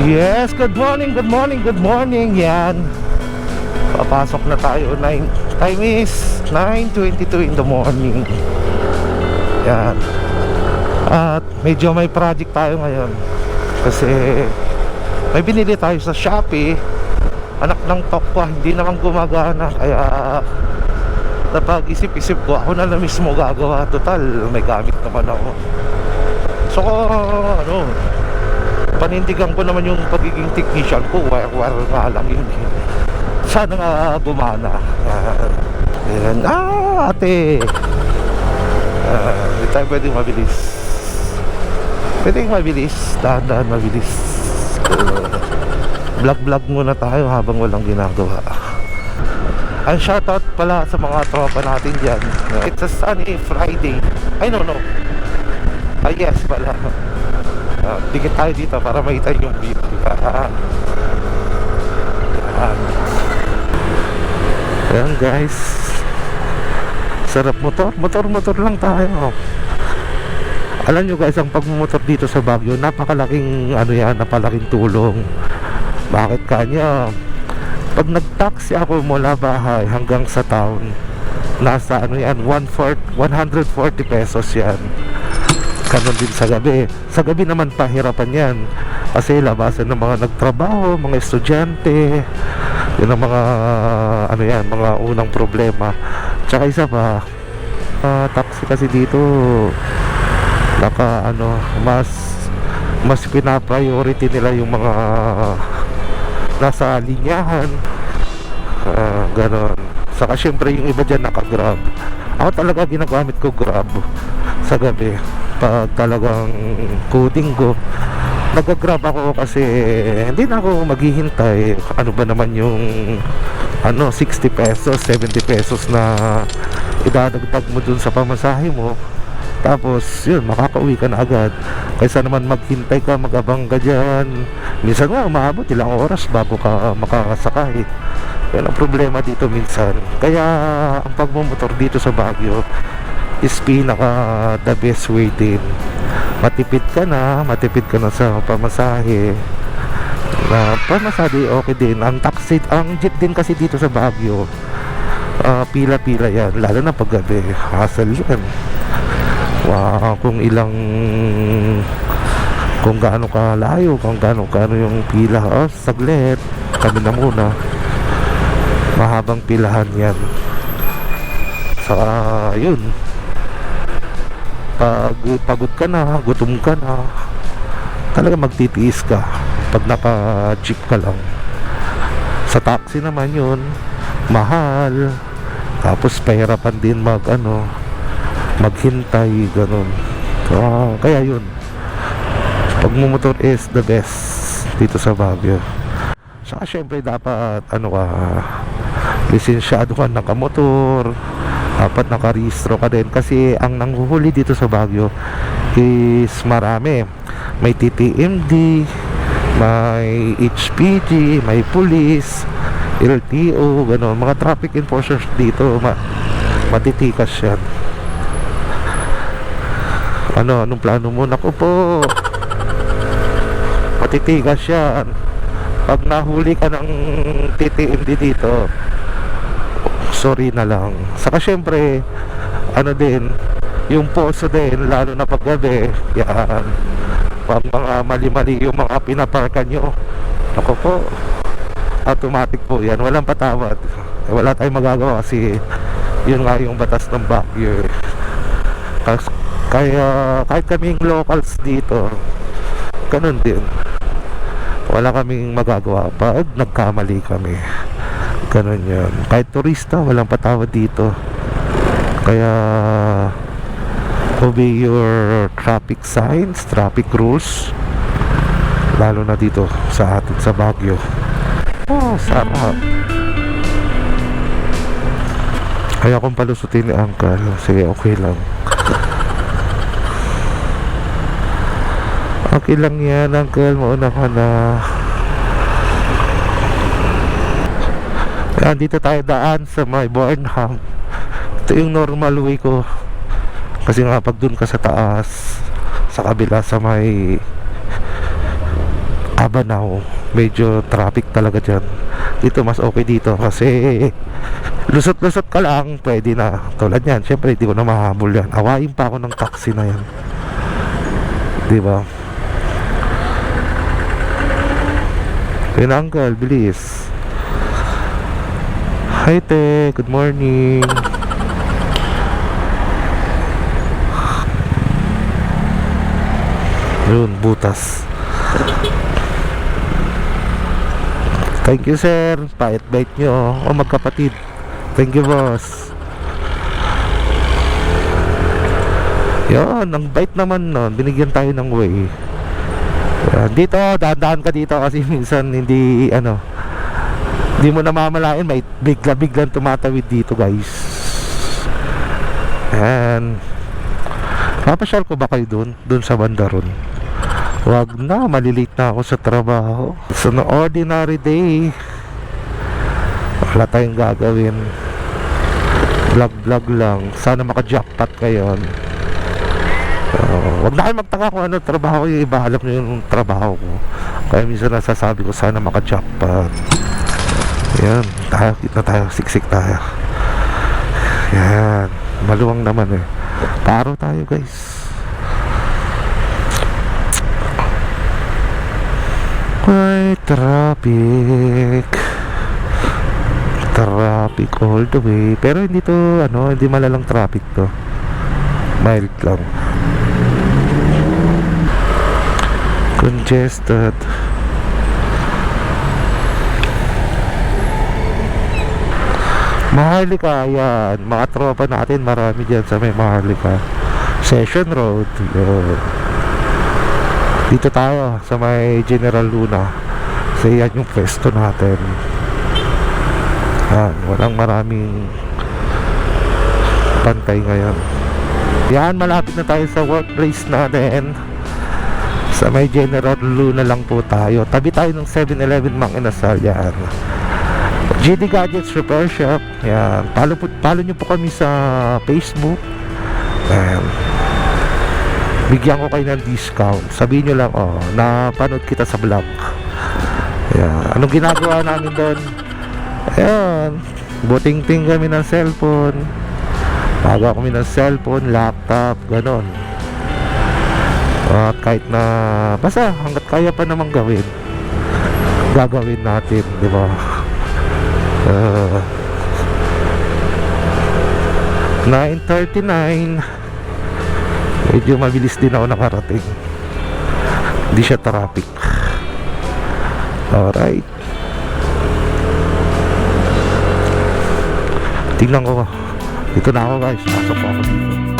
Yes, good morning, good morning, good morning. Yan, papasok na tayo. Time is 9:22 in the morning. Yan. At medyo may project tayo ngayon kasi may binili tayo sa Shopee. Anak ng tokwa, hindi naman gumagana. Kaya napag-isip-isip ko, ako na mismo gagawa. Total, may gamit naman ako. So, panindigan ko naman yung pagiging technician ko. Wire nga lang yun. Sana nga gumana. Ayan. Ate, hindi tayo pwedeng mabilis. Pwedeng mabilis. Dahan-dahan mabilis. Vlog muna tayo habang walang ginagawa. Ang shoutout pala sa mga tropa natin dyan. It's a sunny Friday. I don't know. Yes pala. Dikit tayo dito para makita yung view, diba? Ayan guys, sarap motor lang tayo. Alam nyo guys, ang pagmumotor dito sa Baguio, napakalaking napakalaking tulong. Bakit kanya? Pag nag-taxi ako mula bahay hanggang sa town, nasa 140 pesos yan. Ganon din sa gabi. Sa gabi naman pahirapan yan kasi labasan ng mga nagtrabaho, mga estudyante. Yun ang mga mga unang problema. Tsaka isa pa, taxi kasi dito mas pina-priority nila yung mga nasa linyahan. Ganon. Saka syempre yung iba dyan naka-Grab. Ako talaga ginagamit ko Grab sa gabi. Pag talagang coding ko, nag-Grab ako kasi hindi na ako maghihintay. Ano ba naman yung 60 pesos, 70 pesos na idadagdag mo dun sa pamasahe mo. Tapos yun, makakauwi ka na agad. Kaysa naman maghintay ka, mag-abang ka dyan. Minsan nga umaabot ilang oras bago ka makakasakay. Yan ang problema dito minsan. Kaya ang pagmumotor dito sa Baguio is pinaka the best way din. Matipid ka na sa pamasahe. Pamasahe okay din. Ang taxi, ang jeep din kasi dito sa Baguio, pila-pila yan, lalo na pag gabi. Hassle yan. Kung gaano ka layo, kung gaano yung pila. Saglit, kami na muna. Mahabang pilahan yan. Saka yun, pag pagod ka na, gutom ka na, talaga magtitiis ka pag naka-jeep ka lang. Sa taxi naman yun, mahal, tapos pahirapan din maghintay, ganun. Kaya yun, pagmumotor is the best dito sa Baguio. Saka syempre dapat lisensyado ka nakamotor, dapat nakarehistro ka din kasi ang nanghuhuli dito sa Baguio is marami. May TTMD, may HPG, may police, LTO, gano'n. Mga traffic enforcers dito, matitikas yan. Anong plano mo? Naku po, matitikas yan pag nahuli ka ng TTMD dito. Sorry na lang. Saka syempre din, yung poso din, lalo na pag gabi, yan, pag mga mali-mali yung mga pinaparkan nyo, ako po, automatic po yan, walang patawad. Wala tayong magagawa kasi yun nga yung batas ng Baguio. Kaya kahit kaming locals dito, ganun din, wala kaming magagawa pag nagkamali kami. Ganun yun. Kahit turista, walang patawad dito. Kaya obey your traffic signs, traffic rules, lalo na dito sa atin sa Baguio. Sarap. Kaya kung palusutin ni Uncle, sige, okay lang. Okay lang yan, Uncle. Mauna ka na. Yan, dito tayo daan sa may Burnham. Ito yung normal way ko. Kasi nga pag dun ka sa taas, sa kabila sa may Abanaw, medyo traffic talaga dyan. Dito mas okay dito kasi lusot-lusot ka lang, pwede na. Tulad yan, syempre hindi ko na mahabol yan. Awayin pa ako ng taxi na yan, di ba? Yun, uncle, bilis. Hi te, good morning. Yun, butas. Thank you sir, pait-bait nyo. O magkapatid. Thank you boss. Yun, ang bait naman nun. Binigyan tayo ng way. Dito, dahan-dahan ka dito kasi minsan hindi hindi mo namamalain, may bigla-biglang tumatawid dito guys. And papasyal ko ba kayo dun sa banda ron? Wag na, malilate na ako sa trabaho. So no ordinary day, wala tayong gagawin, vlog lang. Sana maka-jackpot kayo. Wag na kayo magtaka kung ano trabaho ko. Yung iba alam nyo yung trabaho ko, kaya minsan nasasabi ko sana maka-jackpot. Yan, tayo, siksik tayo. Yan, maluwang naman eh. Paro tayo guys. Ay, traffic all the way. Pero hindi to hindi malalang traffic to, mild lang. Congested. Maharlika, yan, mga tropa natin marami dyan sa may Maharlika Session Road. Yun. Dito tayo sa may General Luna. So yan yung pwesto natin. Walang maraming pantay ngayon. Yan, malapit na tayo sa workplace natin. Sa may General Luna lang po tayo. Tabi tayo ng 7-Eleven Mang Inasal. Yan, GD Gadgets Repair Shop. Yan, follow nyo po kami sa Facebook. Yan, bigyan ko kayo ng discount. Sabihin nyo lang, napanood kita sa vlog. Yan, anong ginagawa namin doon? Ayan, buting-ting kami ng cellphone. Magawa kami ng cellphone, laptop, ganon. At kahit na basta hanggat kaya pa namang gawin, gagawin natin, di ba? 9:39. Medyo mabilis din ako nakarating. Hindi siya traffic. Alright, tingnan ko. Dito na ako guys. Pasok po ako dito.